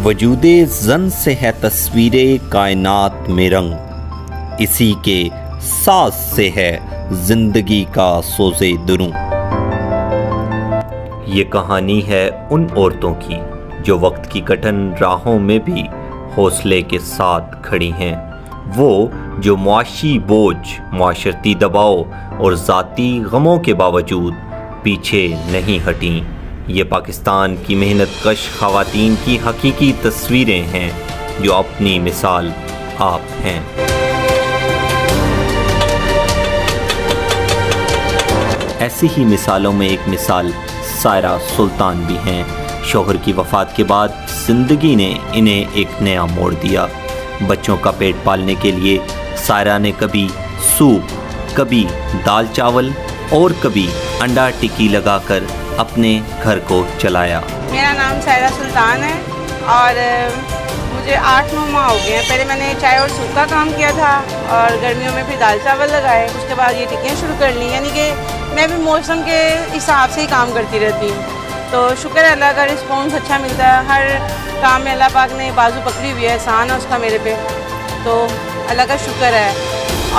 وجود زن سے ہے تصویر کائنات میں رنگ، اسی کے ساز سے ہے زندگی کا سوز دروں۔ یہ کہانی ہے ان عورتوں کی جو وقت کی کٹن راہوں میں بھی حوصلے کے ساتھ کھڑی ہیں، وہ جو معاشی بوجھ، معاشرتی دباؤ اور ذاتی غموں کے باوجود پیچھے نہیں ہٹیں۔ یہ پاکستان کی محنت کش خواتین کی حقیقی تصویریں ہیں جو اپنی مثال آپ ہیں۔ ایسی ہی مثالوں میں ایک مثال سائرہ سلطان بھی ہیں۔ شوہر کی وفات کے بعد زندگی نے انہیں ایک نیا موڑ دیا۔ بچوں کا پیٹ پالنے کے لیے سائرہ نے کبھی سوپ، کبھی دال چاول اور کبھی انڈا ٹکی لگا کر اپنے گھر کو چلایا۔ میرا نام سائرہ سلطان ہے اور مجھے 8-9 ماہ ہو گئے ہیں۔ پہلے میں نے چائے اور سوپ کا کام کیا تھا اور گرمیوں میں پھر دال چاول لگائے، اس کے بعد یہ ٹکیاں شروع کر لی، یعنی کہ میں بھی موسم کے حساب سے ہی کام کرتی رہتی ہوں۔ تو شکر ہے اللہ کا رسپانس اچھا ملتا ہے، ہر کام میں اللہ پاک نے بازو پکڑی ہوئی ہے، احسان ہے اس کا میرے پہ، تو اللہ کا شکر ہے۔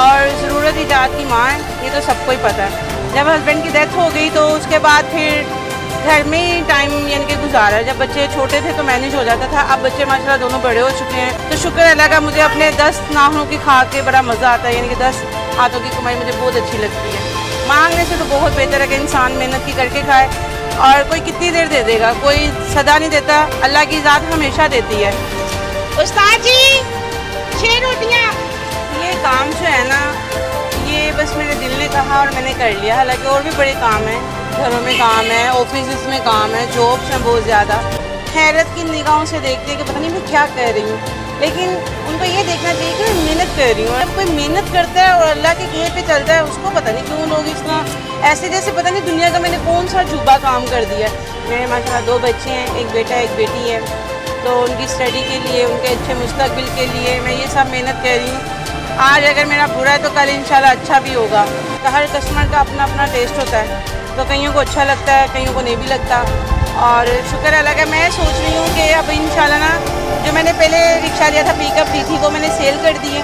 اور ضرورت ایجاد کی ماں ہے، یہ تو سب کو ہی پتہ ہے۔ جب ہسبینڈ کی ڈیتھ ہو گئی تو اس کے بعد پھر گھر میں ہی ٹائم یعنی کہ گزارا۔ جب بچے چھوٹے تھے تو مینیج ہو جاتا تھا، اب بچے ماشاءاللہ دونوں بڑے ہو چکے ہیں، تو شکر اللہ کا مجھے اپنے 10 ناخنوں کی کھا کے بڑا مزہ آتا ہے، یعنی کہ 10 ہاتھوں کی کمائی مجھے بہت اچھی لگتی ہے۔ مانگنے سے تو بہت بہتر ہے کہ انسان محنت کی کر کے کھائے، اور کوئی کتنی دیر دے دے گا، کوئی صدا نہیں دیتا، اللہ کی ذات ہمیشہ دیتی ہے۔ استاد جی 6 روٹیاں۔ یہ کام جو ہے نا، یہ بس میرے دل نے کہا اور میں نے کر لیا، حالانکہ اور بھی بڑے کام ہیں، گھروں میں کام ہے، آفیسز میں کام ہے، جابس ہیں بہت زیادہ۔ حیرت کی نگاہوں سے دیکھتے ہیں کہ پتہ نہیں میں کیا کہہ رہی ہوں، لیکن ان کو یہ دیکھنا چاہیے کہ میں محنت کر رہی ہوں۔ جب کوئی محنت کرتا ہے اور اللہ کے کہے پہ چلتا ہے، اس کو پتہ نہیں کیوں لوگ اس طرح ایسے جیسے پتہ نہیں دنیا کا میں نے کون سا عجوبہ کام کر دیا ہے۔ میرے ماشاءاللہ 2 بچے ہیں، ایک بیٹا ایک بیٹی ہے، تو ان کی اسٹڈی کے لیے، ان کے اچھے مستقبل کے لیے میں یہ سب محنت کر رہی ہوں۔ آج اگر میرا برا ہے تو کل انشاءاللہ اچھا بھی ہوگا۔ ہر کسٹمر کا اپنا اپنا ٹیسٹ ہوتا ہے، تو کئیوں کو اچھا لگتا ہے، کئیوں کو نہیں بھی لگتا، اور شکر اللہ کا میں سوچ رہی ہوں کہ اب انشاءاللہ نا، جو میں نے پہلے رکشہ لیا تھا پک اپ لی تھی وہ میں نے سیل کر دی ہے،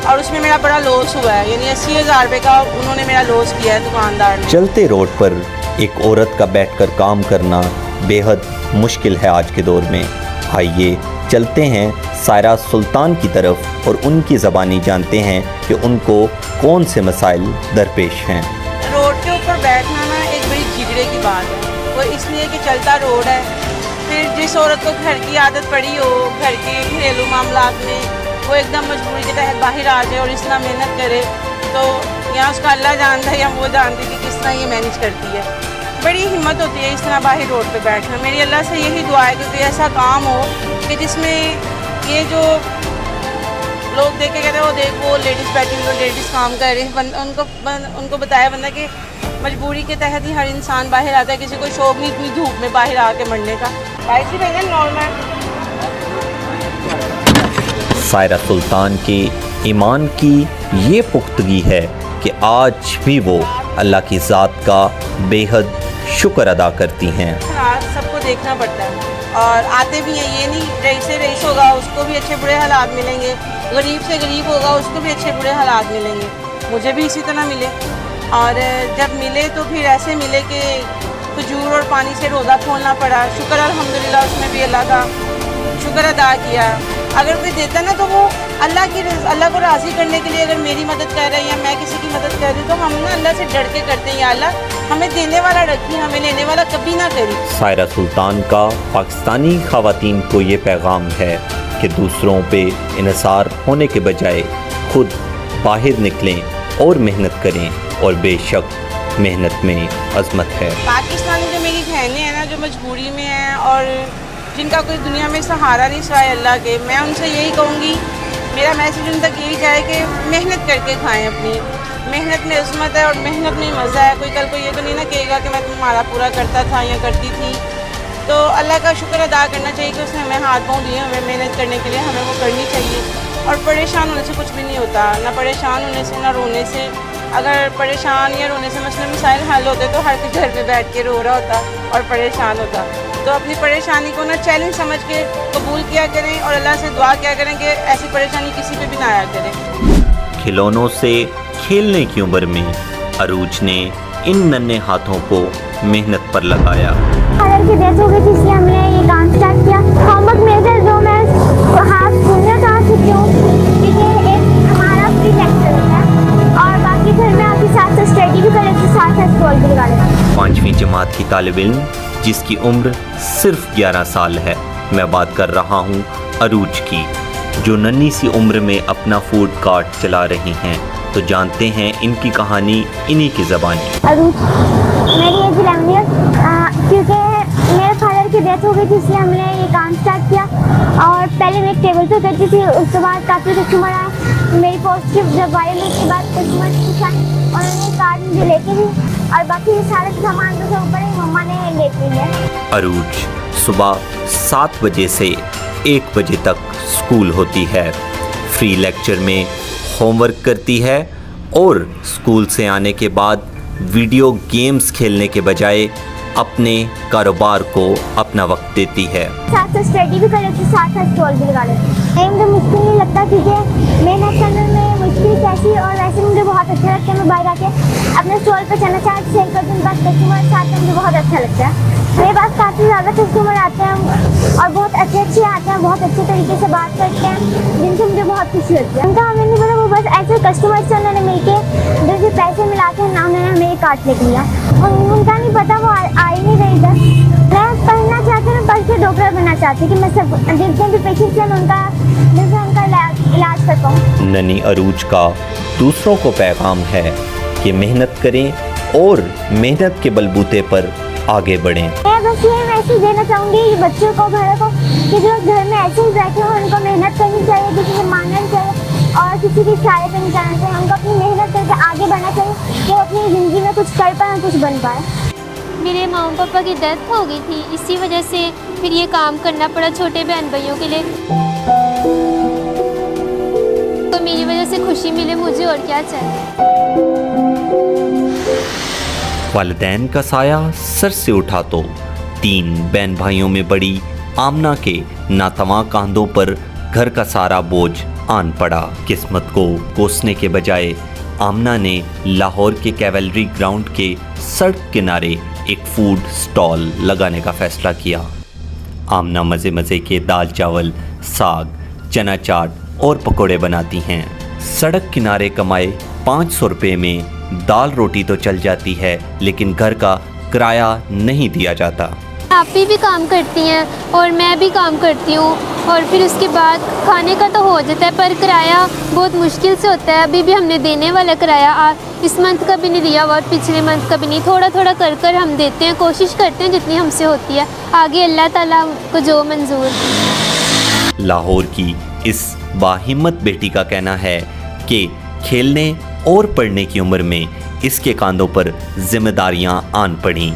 اور اس میں میرا بڑا لاس ہوا ہے، یعنی 80,000 روپے کا انہوں نے میرا لاس کیا ہے دکاندار نے۔ چلتے روڈ پر ایک عورت کا بیٹھ کر کام کرنا بے حد مشکل ہے آج کے دور میں۔ آئیے چلتے ہیں سائرہ سلطان کی طرف اور ان کی زبانی جانتے ہیں کہ ان کو کون سے مسائل درپیش ہیں۔ روڈ کے اوپر بیٹھنا نا ایک بڑی جھگڑے کی بات ہے، وہ اس لیے کہ چلتا روڈ ہے، پھر جس عورت کو گھر کی عادت پڑی ہو، گھر کے گھریلو معاملات میں وہ ایک دم مجبوری کے تحت باہر آ جائے اور اس طرح محنت کرے، تو یہاں اس کا اللہ جانتا ہے یا وہ جانتی کہ کس طرح یہ مینیج کرتی ہے۔ بڑی ہمت ہوتی ہے اس طرح باہر روڈ پہ بیٹھنا۔ میری اللہ سے یہی دعا ہے کہ کوئی ایسا کام ہو کہ جس میں یہ جو لوگ دیکھ کے کہتے ہیں وہ دیکھ وہ لیڈیز بیٹھی ہوئی، لیڈیز کام کر رہی ہیں، ان کو بتایا بندہ کہ مجبوری کے تحت ہی ہر انسان باہر آتا ہے، کسی کو شوق نہیں اتنی دھوپ میں باہر آ کے مرنے کا۔ ایسی بہن نارمل۔ سائرہ سلطان کے ایمان کی یہ پختگی ہے کہ آج بھی وہ اللہ کی ذات کا بے حد شکر ادا کرتی ہیں۔ سب کو دیکھنا پڑتا ہے اور آتے بھی ہیں، یہ نہیں رئیس سے رئیس ہوگا اس کو بھی اچھے برے حالات ملیں گے، غریب سے غریب ہوگا اس کو بھی اچھے برے حالات ملیں گے، مجھے بھی اسی طرح ملے، اور جب ملے تو پھر ایسے ملے کہ کھجور اور پانی سے روزہ کھولنا پڑا، شکر الحمدللہ اس میں بھی اللہ کا شکر ادا کیا۔ اگر کوئی دیتا نا تو وہ اللہ کو راضی کرنے کے لیے، اگر میری مدد کر رہا ہے یا میں کسی کی مدد کر رہی ہوں تو ہم نا اللہ سے ڈر کے کرتے ہیں، یا اللہ ہمیں دینے والا رکھی، ہمیں لینے والا کبھی نہ کری۔ سائرہ سلطان کا پاکستانی خواتین کو یہ پیغام ہے کہ دوسروں پہ انحصار ہونے کے بجائے خود باہر نکلیں اور محنت کریں، اور بے شک محنت میں عظمت ہے۔ پاکستانی جو میری بہنیں ہیں نا، جو مجبوری میں ہیں اور جن کا کوئی دنیا میں سہارا نہیں سوائے اللہ کے، میں ان سے یہی کہوں گی، میرا میسیج ان تک یہی جائے کہ محنت کر کے کھائیں، اپنی محنت میں عظمت ہے اور محنت میں مزہ ہے۔ کوئی کل کو یہ تو نہیں نہ کہے گا کہ میں تمہارا پورا کرتا تھا یا کرتی تھی، تو اللہ کا شکر ادا کرنا چاہیے کہ اس نے ہمیں ہاتھ پاؤں دیے، ہمیں محنت کرنے کے لیے ہمیں وہ کرنی چاہیے، اور پریشان ہونے سے کچھ بھی نہیں ہوتا، نہ پریشان ہونے سے نہ رونے سے۔ اگر پریشان یا رونے سے مسئلے مسائل حل ہوتے تو ہر کوئی گھر پہ بیٹھ کے رو رہا ہوتا اور پریشان ہوتا۔ تو اپنی پریشانی کو نا چیلنج سمجھ کے قبول کیا کریں اور اللہ سے دعا کیا کریں کہ ایسی پریشانی کسی پہ بھی نہ آیا کرے۔ کھلونوں سے کھیلنے کی عمر میں عروج نے ان ننھے ہاتھوں کو محنت پر لگایا۔ فادر کی ڈیتھ ہو گئی تھی، اس لیے ہم نے یہ کام اسٹارٹ کیا۔ ہوم ورک میجر جو میں ہاتھ دھلنا چاہ چکی ہوں، کیونکہ ایک ہمارا فری لیکچر ہوتا ہے اور باقی گھر میں آپ کے ساتھ ساتھ اسٹڈی بھی کر لیتے، ساتھ ساتھ اسکول بھی لگا لیتے۔ 5ویں جماعت کی طالب علم جس کی عمر صرف 11 سال ہے، میں بات کر رہا ہوں عروج کی، جو ننھی سی عمر میں اپنا فوڈ کارٹ چلا رہی ہیں۔ تو جانتے ہیں ان کی کہانی انہی کی زبانی۔ عروج میری ایج 11 ایئر، کیونکہ میرے فادر کی ڈیتھ ہو گئی تھی، اس لیے ہم نے یہ کام اسٹارٹ کیا۔ اور پہلے میں ایک ٹیبل پہ کرتی تھی، اس کے بعد کافی کسٹمر آئے، میری پازیٹیو جب آئی اس کے بعد کسٹمر پوچھا اور انہوں نے کارڈ مجھے لے کے دی اور باقی سارے سامان جو تھا اوپر مما نے لے کے لیا۔ عروج صبح 7 بجے سے 1 بجے تک اسکول ہوتی ہے، فری لیکچر میں ہوم ورک کرتی ہے اور اسکول سے آنے کے بعد ویڈیو گیمز کھیلنے کے بجائے اپنے کاروبار کو اپنا وقت دیتی ہے۔ ساتھ ساتھ اسٹڈی بھی کر لیتی، ساتھ ساتھ اسٹال بھی لگا لیتی۔ مجھے مشکل نہیں لگتا کیونکہ محنت کرنے میں مشکل کیسی اور ویسے مجھے بہت اچھا لگتا ہے۔ میں باہر آ کے اپنے اسٹال پہ چنا چاٹ سیل کرتی ہوں، بس کسٹمر ساتھ میں مجھے بہت اچھا لگتا ہے۔ میرے پاس کافی زیادہ کسٹمر آتے ہیں اور بہت اچھے آتے ہیں، بہت اچھے طریقے سے بات کرتے ہیں، جن سے مجھے بہت خوشی ہوتی ہے۔ ان کا ہمیں نہیں پتا، وہ بس ایسے کسٹمر سے انہوں نے مل کے جیسے پیسے ملا کے انہوں نے ہمیں کارٹ لے لیا۔ ان کا نہیں پتا، وہ آ ہی نہیں رہی ادھر۔ میں پڑھنا چاہتی ہوں، پڑھ کے ڈاکٹر بننا چاہتی ہوں کہ میں سب جتنے بھی پیشنٹس ہیں ان کا علاج کر پاؤں۔ ننھی عروج کا دوسروں کو پیغام ہے کہ محنت کریں اور محنت کے بلبوتے پر آگے بڑھیں۔ میں بس یہ میسیج دینا چاہوں گی بچوں کو، گھروں کو، کہ جو گھر میں ایسے ہی بیٹھے ہوں ان کو محنت کرنی چاہیے، کسی سے مانگنا نہیں چاہیے اور کسی کی سہارے پہ نہیں جانا چاہیے۔ ان کو اپنی محنت کر کے آگے بڑھنا چاہیے کہ وہ اپنی زندگی میں کچھ کر پائیں، کچھ بن پائے۔ میرے ماں پاپا کی ڈیتھ ہو گئی تھی، اسی وجہ سے پھر یہ کام کرنا پڑا چھوٹے بہن بھائیوں کے لیے۔ تو میری وجہ سے خوشی ملے مجھے، اور کیا چاہیے۔ والدین کا سایہ سر سے اٹھا تو 3 بہن بھائیوں میں بڑی آمنہ کے ناتواں کاندھوں پر گھر کا سارا بوجھ آن پڑا۔ قسمت کو کوسنے کے بجائے آمنہ نے لاہور کے کیولری گراؤنڈ کے سڑک کنارے ایک فوڈ سٹال لگانے کا فیصلہ کیا۔ آمنہ مزے مزے کے دال چاول، ساگ، چنا چاٹ اور پکوڑے بناتی ہیں۔ سڑک کنارے کمائے 500 روپے میں دال روٹی تو چل جاتی ہے، لیکن گھر کا کرایہ نہیں دیا جاتا۔ آپ بھی کام کرتی ہیں اور میں بھی کام کرتی ہوں، اور پھر اس کے بعد کھانے کا تو ہو جاتا ہے، پر کرایہ بہت مشکل سے ہوتا ہے۔ ابھی بھی ہم نے دینے والا کرایہ اس منتھ کا بھی نہیں دیا ہوا اور پچھلے منتھ کا بھی نہیں، تھوڑا تھوڑا کر کر ہم دیتے ہیں، کوشش کرتے ہیں جتنی ہم سے ہوتی ہے، آگے اللہ تعالیٰ کو جو منظور۔ لاہور کی اس باہمت بیٹی کا کہنا ہے کہ کھیلنے اور پڑھنے کی عمر میں اس کے کاندھوں پر ذمہ داریاں آن پڑیں،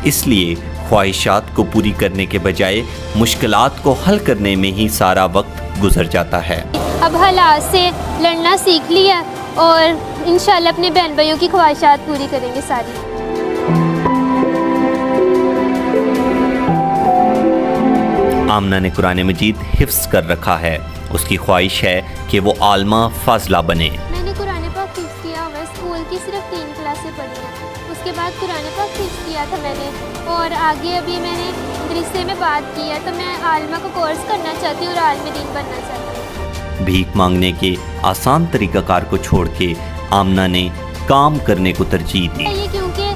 اس لیے خواہشات کو پوری کرنے کے بجائے مشکلات کو حل کرنے میں ہی سارا وقت گزر جاتا ہے۔ اب حالات سے لڑنا سیکھ لیا اور انشاءاللہ اپنے بہن بھائیوں کی خواہشات پوری کریں گے ساری۔ آمنہ نے قرآن مجید حفظ کر رکھا ہے، اس کی خواہش ہے کہ وہ عالمہ فاضلہ بنے۔ میں نے قرآن پاک حفظ کیا ہوا ہے، اسکول کی صرف 3 کلاسیں پڑھی ہیں، اس کے بعد قرآن پاک حفظ کیا تھا میں نے، اور آگے ابھی میں نے مدرسے میں بات کی ہے، تو میں عالمہ کا کورس کرنا چاہتی ہوں اور عالم دین بننا چاہتی ہوں۔ بھیک مانگنے کے آسان طریقہ کار کو چھوڑ کے آمنہ نے کام کرنے کو ترجیح دی۔ یہ کیونکہ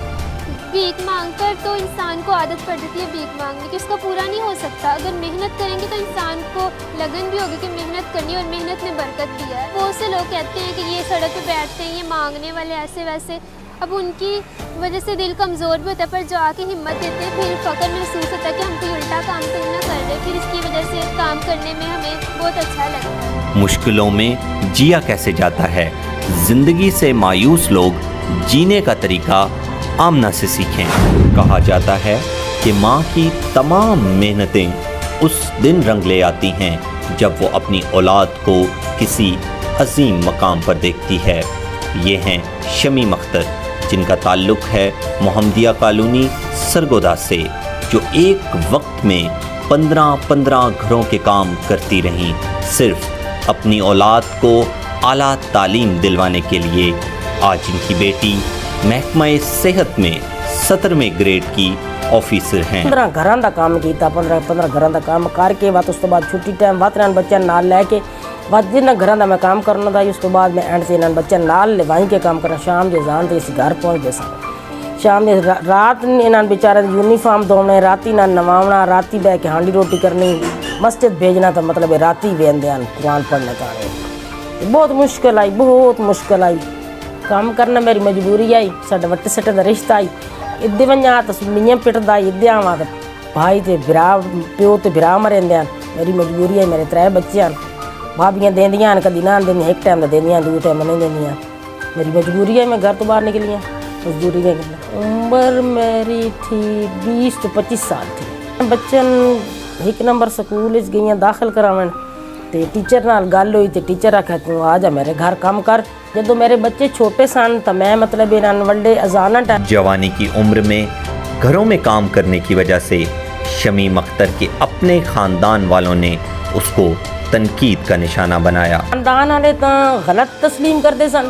بھیک مانگ کر تو انسان کو عادت پڑ جاتی ہے بھیک مانگنے کی، اس کا پورا نہیں ہو سکتا۔ اگر محنت کریں گے تو انسان کو لگن بھی ہوگی کہ محنت کرنی، اور محنت میں برکت بھی ہے۔ بہت سے لوگ کہتے ہیں کہ یہ سڑک پہ بیٹھتے ہیں، یہ مانگنے والے ایسے ویسے، اب ان کی وجہ سے دل کمزور بھی ہوتا ہے، پر جو آ کے ہمت دیتے ہیں پھر فخر محسوس ہوتا ہے کہ ہم کوئی الٹا کام تو نہ کر رہے، پھر اس کی وجہ سے کام کرنے میں ہمیں بہت اچھا لگتا ہے۔ مشکلوں میں جیا کیسے جاتا ہے، زندگی سے مایوس لوگ جینے کا طریقہ آمنہ سے سیکھیں۔ کہا جاتا ہے کہ ماں کی تمام محنتیں اس دن رنگ لے آتی ہیں جب وہ اپنی اولاد کو کسی عظیم مقام پر دیکھتی ہے۔ یہ ہیں شمی مختر، جن کا تعلق ہے محمدیہ کالونی سرگودا سے۔ جو ایک وقت میں 15 گھروں کے کام کرتی رہیں، صرف اپنی اولاد کو اعلیٰ تعلیم دلوانے کے لیے۔ آج ان کی بیٹی محکمہ صحت میں 17ویں گریڈ کی آفیسر ہیں۔ 15 گھراں دا کام کیتا، 15 گھراں دا کام کر کے اس تو بعد چھٹی ٹائم واتران بچہ نال لے کے جنہیں گھراں دا میں کام کرنا تھا، اس تو بعد میں اینڈ سے انہاں بچہ نال لے وہیں کے کام کرنا۔ شام دے زان تے اسی گھر پہنچ دے سن، شام دے رات انہاں بیچارے یونیفارم دھونے، راتی نہ نواونا، راتی بہ کے ہانڈی روٹی کرنی، مسجد بھیجنا، تو مطلب راتی ویندے ہیں قرآن پڑھنے کا۔ بہت مشکل آئی، بہت مشکل آئی، کام کرنا میری مجبوری آئی، ساڈا وٹے سٹے دا رشتہ آئی، ادے ونجا تو میاں پٹدا ادے آواں تے بھائی تے برا پیو تے برا مرندے ہیں، میری مجبوری ہے۔ میرے 3 بچے ہیں، بھابیاں دیندیاں کدی نہ دیندیاں، ایک ٹائم دا دیندیاں، 2 ٹائم نہیں دیندیاں، میری مجبوری ہے، میں گھر تو باہر نکلی ہوں، مزدوری نہیں کرنا۔ عمر میری تھی 20 تو 25 سال تھی۔ بچن 1 نمبر سکول وچ گئیاں داخل کراون تے ٹیچر نال گل ہوئی تے ٹیچر آکھیا تو آ جا میرے گھر کام کر۔ جدوں میرے بچے چھوٹے سن تو میں مطلب انہاں وڈے اذاناں ٹائم جوانی کی عمر میں گھروں میں کام کرنے کی وجہ سے شمیم اختر کے اپنے خاندان والوں نے اس کو تنقید کا نشانہ بنایا۔ خاندان والے تو غلط تسلیم کرتے سن،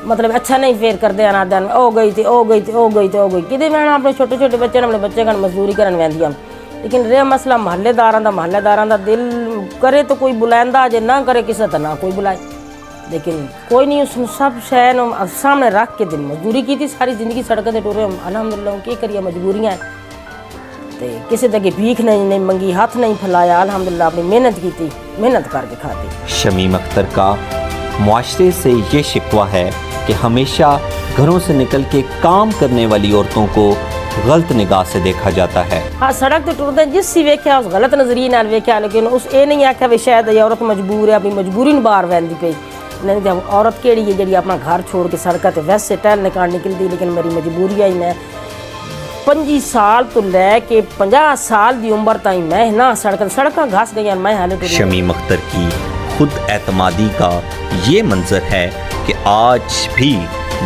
مطلب اچھا نہیں فیر کرتے ہیں، دن او گئی تھی او گئی تھی او گئی تھی او گئی کدے میں اپنے چھوٹے چھوٹے بچے اپنے بچے کا مزدوری کرن ویندیاں۔ لیکن رہا مسئلہ محلے داراں دا دل کرے تو کوئی بلائندہ، جے نہ کرے کسے تو نہ کوئی بلائے، لیکن کوئی نہیں اس سب شے نو سامنے رکھ کے دل مزدوری کی تھی۔ ساری زندگی سڑکوں تے ٹورے الحمدللہ، کی کریے مجبوریاں تے کسی تے بھیک نہیں منگی، ہاتھ نہیں پھیلایا، الحمدللہ اپنی محنت کی تھی، محنت کر کے کھاتی۔ شمیم اختر کا معاشرے سے یہ شکوہ ہے کہ ہمیشہ گھروں سے نکل کے کام کرنے والی عورتوں کو غلط نگاہ سے دیکھا جاتا ہے۔ ہاں سڑک تے ٹرتے جس سی ویکھیا اس غلط نظریے نال ویکھیا، لیکن اس اے نہیں آکھیا بھی شاید یہ عورت مجبور ہے، اپنی مجبوری نوں باہر ویندی پئی۔ نہیں تے عورت کیڑی ہے جڑی اپنا گھر چھوڑ کے سڑکاں تے ویسے ٹہلنے کان نکلدی، لیکن میری مجبوری ہے۔ میں 25 سال تو لے کے 50 سال دی عمر تائیں میں نہ سڑکاں گھس گئیاں، میں حالے ٹری۔ شمیم اختر کی خود اعتمادی کا یہ منظر ہے کہ آج بھی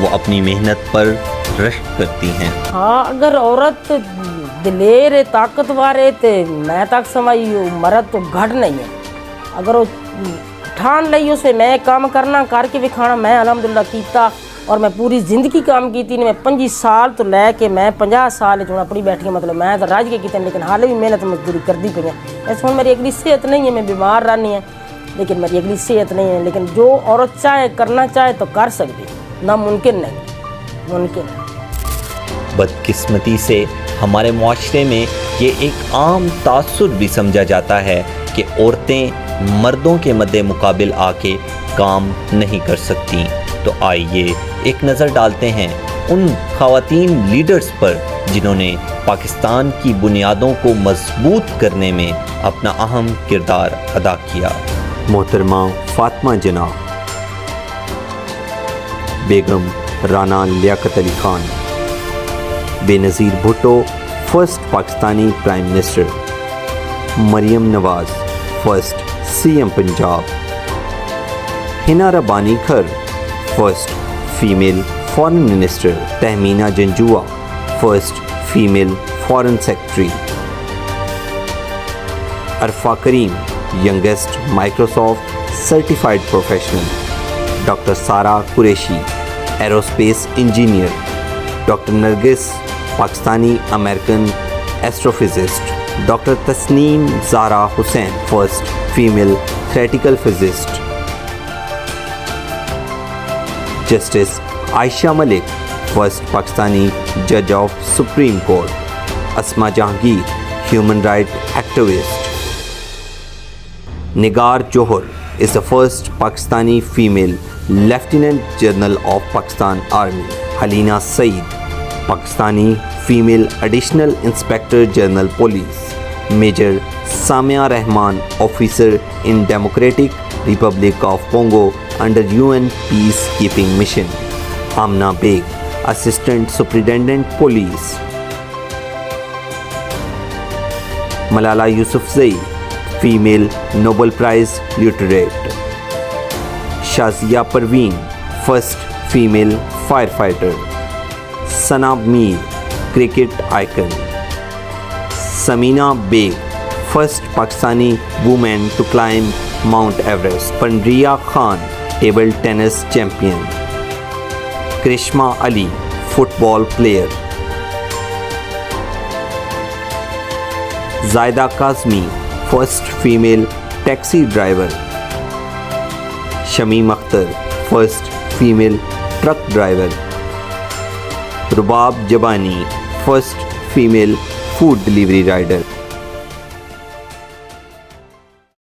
وہ اپنی محنت پر رشک کرتی ہیں۔ ہاں اگر عورت دلیر ہے، طاقتور ہے تے میں تک سمجھی مرد تو گھٹ نہیں ہے۔ اگر وہ ٹھان لئی اسے میں کام کرنا کر کے وکھانا، میں الحمدللہ کیتا، اور میں پوری زندگی کام کیتی نہیں۔ میں 25 سال تو لے کے میں 50 سال جو اپنی بیٹھی ہوں، مطلب میں تو راج کے کیتے، لیکن حالے بھی محنت مزدوری کرتی پئی ہیں۔ ایسے ہوں میری اگلی صحت نہیں ہے، میں بیمار رہنی ہے، لیکن میری اگلی صحت نہیں ہے۔ لیکن جو عورت چاہے کرنا چاہے تو کر سکتی، ناممکن نہیں، ممکن ہے۔ بدقسمتی سے ہمارے معاشرے میں یہ ایک عام تاثر بھی سمجھا جاتا ہے کہ عورتیں مردوں کے مد مقابل آ کے کام نہیں کر سکتی۔ تو آئیے ایک نظر ڈالتے ہیں ان خواتین لیڈرز پر جنہوں نے پاکستان کی بنیادوں کو مضبوط کرنے میں اپنا اہم کردار ادا کیا۔ محترمہ فاطمہ جناح، بیگم رانا لیاقت Ali Khan, Benazir Bhutto first Pakistani prime minister, Maryam Nawaz first C M Punjab, Hina Rabbani Khar first female foreign minister, Tehmina Janjua first female foreign secretary, Arfa Karim youngest Microsoft certified professional, doctor Sara Qureshi aerospace engineer, doctor Nargis Pakistani American astrophysicist, doctor Tasneem Zahra Hussain first female theoretical physicist, justice Ayesha Malik first Pakistani جج of supreme court, Asma Jahangir human right activist, Nigar Johar is the first Pakistani female Lieutenant General of Pakistan Army, Haleena Saeed Pakistani female additional inspector general police, major Samia Rehman officer in democratic republic of Congo under UN peace keeping mission, Amna Baig assistant superintendent police, Malala Yousafzai female Nobel prize laureate, Shazia Parveen first female fire fighter, Sana Mir cricket icon, Samina Baig first Pakistani woman to climb mount Everest. پنریا Khan table tennis champion. Karishma Ali football player. Zaida Kazmi first female taxi driver. Shamim Akhtar first female truck driver. Rabab Jabani first female food delivery rider.